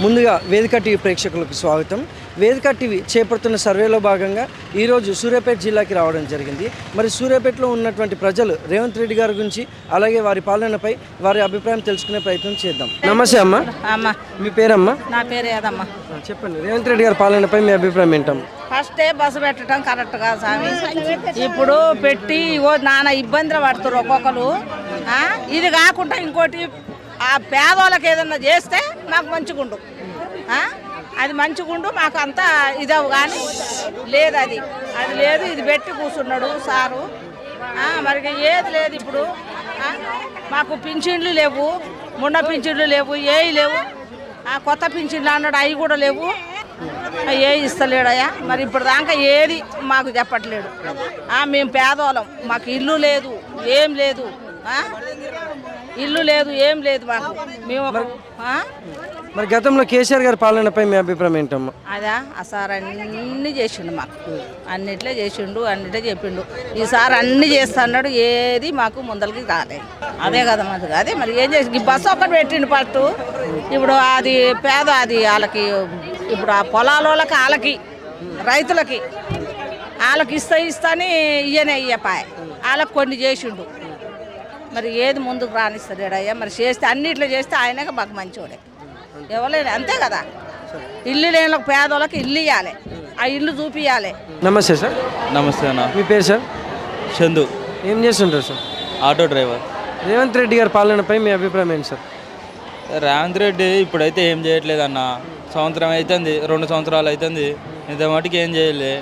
ముందుగా వేదిక టీవీ ప్రేక్షకులకు స్వాగతం. వేదిక టీవీ చేపడుతున్న సర్వేలో భాగంగా ఈరోజు సూర్యాపేట జిల్లాకి రావడం జరిగింది. మరి సూర్యాపేటలో ఉన్నటువంటి ప్రజలు రేవంత్ రెడ్డి గారి గురించి అలాగే వారి పాలనపై వారి అభిప్రాయం తెలుసుకునే ప్రయత్నం చేద్దాం. నమస్తే అమ్మ. మీ పేరమ్మా? నా పేరు ఏదమ్మా. చెప్పండి, రేవంత్ రెడ్డి గారి పాలనపై మీ అభిప్రాయం ఏంటమ్మా? ఫస్టే బస్సు పెట్టడం కరెక్ట్ కాదు స్వామి. ఇప్పుడు పెట్టి నాన్న ఇబ్బందులు పడుతున్నారు ఒక్కొక్కరు. ఇది కాకుండా ఇంకోటి ఆ పేదోళ్ళకి ఏదన్నా చేస్తే మాకు మంచిగుండు, అది మంచిగుండు, మాకు అంతా ఇదవు. కానీ లేదు, అది లేదు. ఇది పెట్టి కూర్చున్నాడు సారు. మరి ఏది లేదు ఇప్పుడు. మాకు పింఛన్లు లేవు, మొన్న పింఛన్లు లేవు, ఏవి లేవు. కొత్త పింఛన్లు అన్నాడు, అవి కూడా లేవు. ఏ ఇస్తలేడయ్యా. మరి ఇప్పుడు దాకా ఏది మాకు చెప్పట్లేడు. మేము పేదవాళ్ళం, మాకు ఇల్లు లేదు, ఏం లేదు, ఇల్లు లేదు, ఏం లేదు మాకు. మేము మరి గతంలో కేసీఆర్ గారి పాలనపై మీ అభిప్రాయం ఏంటమ్మా? అదా సార్ అన్నీ చేసిండు, మాకు అన్నిట్లో చేసిండు, అన్నిట్లో చెప్పిండు. ఈసారి అన్నీ చేస్తున్నాడు, ఏది మాకు ముందలకి కాలేదు. అదే కదా మాకు. అదే మరి ఏం చేసి బస్సు ఒక్కటి పెట్టిండు ఫస్ట్. ఇప్పుడు అది పేద, అది వాళ్ళకి ఇప్పుడు ఆ పొలాల వాళ్ళకి, వాళ్ళకి రైతులకి వాళ్ళకి ఇస్తాని ఇయ్యనే ఇయ్యపాయ. వాళ్ళకి కొన్ని చేసిండు. మరి ఏది ముందుకు రానిస్తాడయ్యా. మరి చేస్తే అన్నిట్లో చేస్తే ఆయనగా మాకు మంచోడే. ఎవరైనా అంతే కదా. ఇల్లు లేని పేదోళ్ళకి ఇల్లు ఇవ్వాలి, ఆ ఇల్లు చూపియాలి. నమస్తే సార్. నమస్తే అన్న. మీ పేరు సార్? చందు. ఏం చేస్తుంటారు sir? Auto driver. Revanth Reddy గారి పాలనపై మీ అభిప్రాయం ఏంటి సార్? రేవంత్ రెడ్డి ఇప్పుడైతే ఏం చేయట్లేదు అన్న. సంవత్సరం అవుతుంది, 2 సంవత్సరాలు అవుతుంది, ఇంత మటుకు ఏం చేయలే.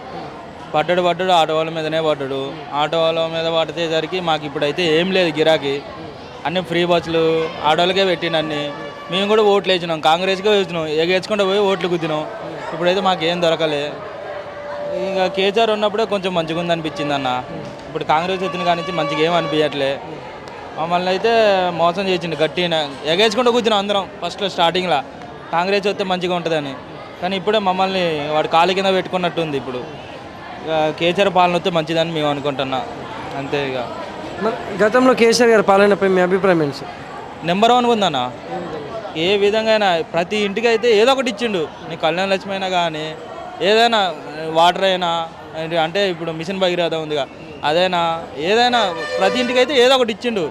పడ్డాడు ఆటో వాళ్ళ మీదనే పడ్డాడు. ఆటో వాళ్ళ మీద పడితేసరికి మాకు ఇప్పుడైతే ఏం లేదు గిరాకీ. అన్నీ ఫ్రీ బస్సులు ఆటోలకే పెట్టినన్ని. మేము కూడా ఓట్లు వేసినాం, కాంగ్రెస్కే వేసినాం, ఎగేసుకుంటూ పోయి ఓట్లు గుద్దినాం. ఇప్పుడైతే మాకు ఏం దొరకలే. ఇంకా కేసీఆర్ ఉన్నప్పుడే కొంచెం మంచిగా ఉంది అనిపించింది అన్న. ఇప్పుడు కాంగ్రెస్ వచ్చిన కానించి మంచిగా ఏం అనిపించట్లే. మమ్మల్ని అయితే మోసం చేసిండు గట్టిన. ఎగేసుకుంటూ కూర్చున్నాం అందరం ఫస్ట్లో స్టార్టింగ్లో, కాంగ్రెస్ వస్తే మంచిగా ఉంటుందని. కానీ ఇప్పుడే మమ్మల్ని వాడు కాలు కింద పెట్టుకున్నట్టుంది. ఇప్పుడు ఇక కేసీఆర్ పాలన వస్తే మంచిదని మేము అనుకుంటున్నాం, అంతే. ఇక గతంలో కేసీఆర్ గారి పాలనపై మీ అభిప్రాయం ఏంటి సార్? నెంబర్ 1 ఉందన్న. ఏ విధంగా అయినా ప్రతి ఇంటికి అయితే ఏదో ఒకటి ఇచ్చిండు. నీ కళ్యాణ లక్ష్మి అయినా కానీ ఏదైనా, వాటర్ అయినా, అంటే ఇప్పుడు మిషన్ భగీరథ ఉందిగా, అదైనా ఏదైనా ప్రతి ఇంటికి అయితే ఏదో ఒకటి ఇచ్చిండు.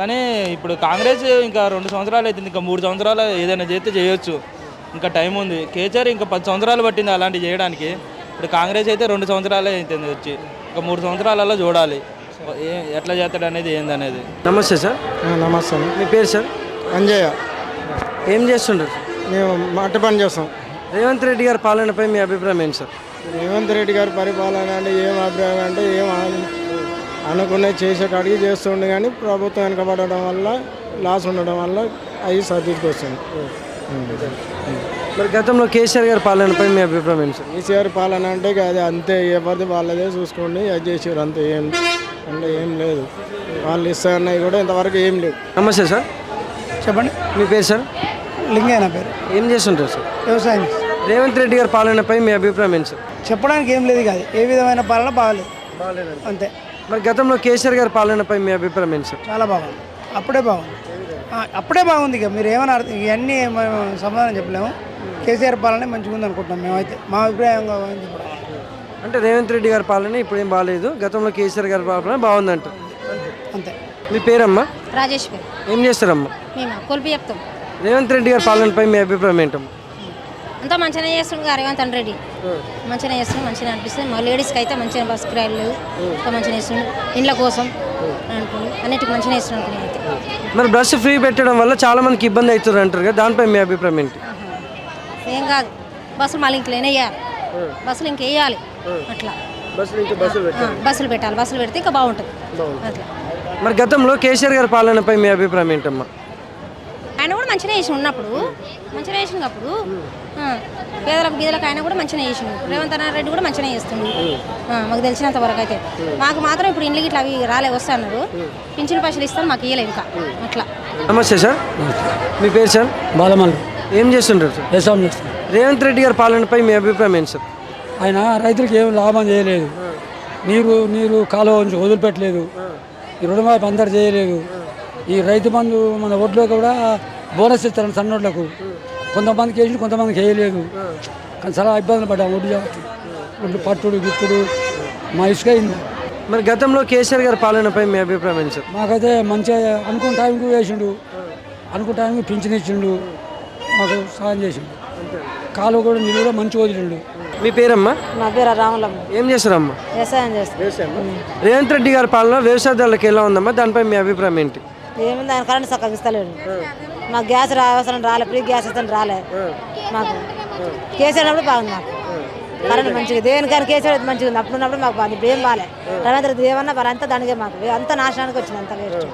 కానీ ఇప్పుడు కాంగ్రెస్ ఇంకా 2 సంవత్సరాలు అవుతుంది, ఇంకా 3 సంవత్సరాలు ఏదైనా చేస్తే చేయొచ్చు, ఇంకా టైం ఉంది. కేసీఆర్ ఇంకా 10 సంవత్సరాలు పట్టింది అలాంటివి చేయడానికి. ఇప్పుడు కాంగ్రెస్ అయితే 2 సంవత్సరాలే అవుతుంది వచ్చి, ఇంకా 3 సంవత్సరాలలో చూడాలి ఎట్లా చేస్తాడు అనేది ఏందనేది. నమస్తే సార్. నమస్తే. మీ పేరు సార్? అంజయ్య. ఏం చేస్తుంటారు? మేము మట్టి పని చేస్తాం. రేవంత్ రెడ్డి గారి పాలనపై మీ అభిప్రాయం ఏంటి సార్? రేవంత్ రెడ్డి గారి పరిపాలన అంటే ఏం అభిప్రాయం అంటే ఏం అనుకునే చేసేటాడికి చేస్తుండే, కానీ ప్రభుత్వం వెనకబడడం వల్ల, లాస్ ఉండడం వల్ల అవి సర్దికొస్తుంది. మరి గతంలో కేసీఆర్ గారి పాలనపై మీ అభిప్రాయం ఏంటి సార్? కేసీఆర్ పాలన అంటే అది అంతే, ఎవరిది వాళ్ళదే చూసుకోండి, అది చేసారు అంతే. ఏం అంటే ఏం లేదు, వాళ్ళు ఇస్తారన్నవి కూడా ఇంతవరకు ఏం లేవు. నమస్తే సార్. చెప్పండి. మీ పేరు సార్? లింగయ్య నా పేరు. ఏం చేస్తుంటారు సార్? వ్యవసాయం. రేవంత్ రెడ్డి గారి పాలనపై మీ అభిప్రాయం ఏంటి సార్? చెప్పడానికి ఏం లేదు కాదు, ఏ విధమైన పాలన బాగాలేదు అంతే. మరి గతంలో కేసీఆర్ గారి పాలనపై మీ అభిప్రాయం ఏంటి సార్? చాలా బాగుంది, అప్పుడే బాగుంది. ఇక మీరు ఏమైనా ఇవన్నీ మేము సమాధానం చెప్పలేము. కేసీఆర్ పాలనే మంచిగా ఉంది అనుకుంటున్నాం మేమైతే, మా అభిప్రాయంగా చెప్పడం. అంటే రేవంత్ రెడ్డి గారి పాలన ఇప్పుడు ఏం బాగాలేదు, గతంలో కేసీఆర్ గారి పాలన బాగుందంట అంతే. మీ పేరమ్మా? రాజేష్ పేరు. ఏం చేస్తారమ్మా? మేము కొలిపి చెప్తాం. రేవంత్ రెడ్డి గారి పాలనపై మీ అభిప్రాయం ఏంటమ్మా? అంతా మంచిగా చేస్తుండే రేవంత్ రెడ్డి, మంచిగా చేస్తుండే, మంచిగా అనిపిస్తుంది. మా లేడీస్కి అయితే మంచిగా బస్ కిరాయిలు లేవు, మంచిగా చేస్తుండే, ఇండ్ల కోసం అనుకుని అన్నిటికీ మంచిగా చేస్తుండే అనుకుని అయితే. మరి బస్సు ఫ్రీ పెట్టడం వల్ల చాలా మందికి ఇబ్బంది అవుతుంది అంటారు కదా, దానిపై మీ అభిప్రాయం ఏంటి? ఏం కాదు, బస్సులు మళ్ళీ ఇంకలేనే వేయాలి, బస్సులు ఇంకేయాలి, అట్లా బస్సులు పెట్టాలి. బస్సులు పెడితే ఇంకా బాగుంటుంది అట్లా. మరి గతంలో కేసీఆర్ గారి పాలనపై మీ అభిప్రాయం ఏంటమ్మా? ఆయన కూడా మంచిగా చేసి ఉన్నప్పుడు, మంచిగా చేసినప్పుడు పేదలకు గీదలకు ఆయన కూడా మంచిగా చేసిండు. రేవంత్ రెడ్డి కూడా మంచిగా చేస్తుండు మాకు తెలిసినంత వరకు అయితే. మాకు మాత్రం ఇప్పుడు ఇండ్లకి ఇట్లా అవి వస్తున్నారు, పింఛన్ పైసలు ఇస్తాను, మాకు ఇవ్వలేదు ఇంకా అట్లా. నమస్తే సార్. మీ పేరు సార్? బాలమల్లి. ఏం చేస్తుంటారు సార్? వ్యవసాయం చేస్తాం. రేవంత్ రెడ్డి గారి పాలనపై మీ అభిప్రాయం ఏంటి సార్? ఆయన రైతులకు ఏం లాభం చేయలేదు, నీరు కాలువ వదిలిపెట్టలేదు, ఈ రుణమాఫీ అందరు చేయలేదు. ఈ రైతు బంధు మన ఒడ్లో కూడా బోనస్ ఇస్తారు సన్నోడ్లకు, కొంతమందికి వేసి కొంతమందికి వేయలేదు. కానీ చాలా ఇబ్బందులు పడ్డాము. ఒడ్డు పట్టుడు గిట్టుడు మా ఇసుక అయింది. మరి గతంలో కేసీఆర్ గారి పాలనపై మీ అభిప్రాయం ఏంటి సార్? మాకైతే మంచిగా అనుకున్న టైంకి వేసిండు, అనుకున్న టైంకి పింఛన్ ఇచ్చిండు, మాకు సహాయం చేసిండు. కాలువ కూడా నీళ్ళు కూడా మంచిగా వదిలిండు. మీ పేరమ్మా? నా పేరు రాములమ్మ. ఏం చేస్తారమ్మా? వ్యవసాయం చేస్తాం. రేవంత్ రెడ్డి గారి పాలన వ్యవసాయదారులకు ఎలా ఉందమ్మా? దానిపై మీ అభిప్రాయం ఏంటి? ఏముంది ఆయన కరెంట్ చక్కగా ఇస్తలేడు. మాకు గ్యాస్ అవసరం రాలే, ఫ్రీ గ్యాస్ ఇస్తాను రాలే మాకు. కేసీఆర్ అప్పుడు బాగుంది మాకు కరెంట్ మంచిగా, దేనికైనా కేసీఆర్ మంచిగా ఉంది. అప్పుడు ఉన్నప్పుడు మాకు బాగుంది, ఇప్పుడు ఏం బాగాలే. రవీంద్ర ఏమన్నా వారు అంతా దానికే మాకు అంత నాశనానికి వచ్చింది, అంత వేస్ట్.